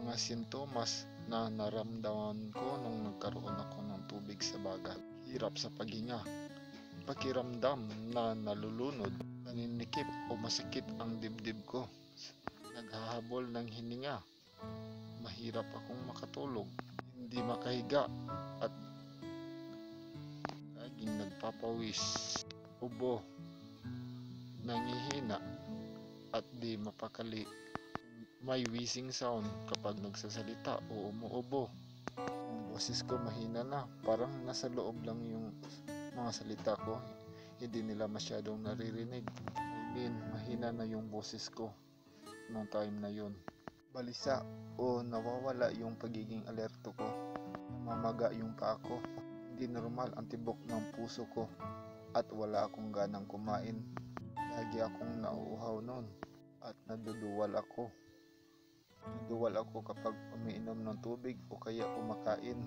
mga sintomas na naramdaman ko nung nagkaroon ako ng tubig sa baga. Hirap sa paghinga, pakiramdam na nalulunod, naninikip o masikip ang dibdib ko, naghahabol ng hininga, mahirap akong makatulog, hindi makahiga at laging nagpapawis, ubo, nangihina at di mapakali. May wheezing sound kapag nagsasalita o umuubo. Ang boses ko mahina na, parang nasa loob lang yung mga salita ko, hindi nila masyadong naririnig. Mahina na yung boses ko noong time na yun. Balisa o nawawala yung pagiging alerto ko, namamaga yung paa ko, hindi normal ang tibok ng puso ko at wala akong ganang kumain. Lagi akong nauuhaw noon at naduduwal ako. Naduwal ako kapag umiinom ng tubig o kaya kumakain.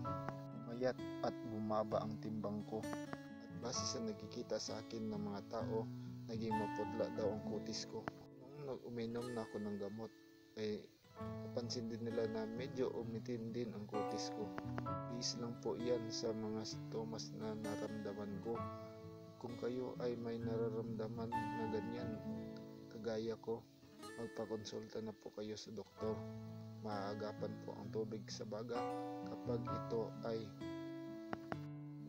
Umayat at bumaba ang timbang ko. At base sa nakikita sa akin ng mga tao, naging maputla daw ang kutis ko. Nung uminom na ako ng gamot, ay napansin din nila na medyo umitim din ang kutis ko. Bihis lang po yan sa mga sintomas na naramdaman ko. Kung kayo ay may nararamdaman na ganyan, kagaya ko, magpakonsulta na po kayo sa doktor. Maaagapan po ang tubig sa baga kapag ito ay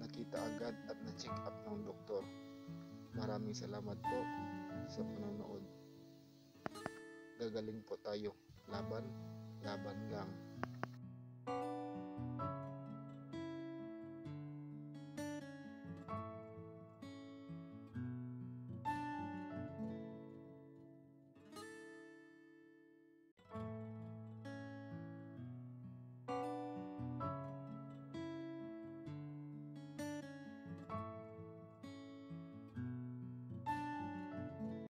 nakita agad at na-check up ng doktor. Maraming salamat po sa panonood. Gagaling po tayo. Laban lang.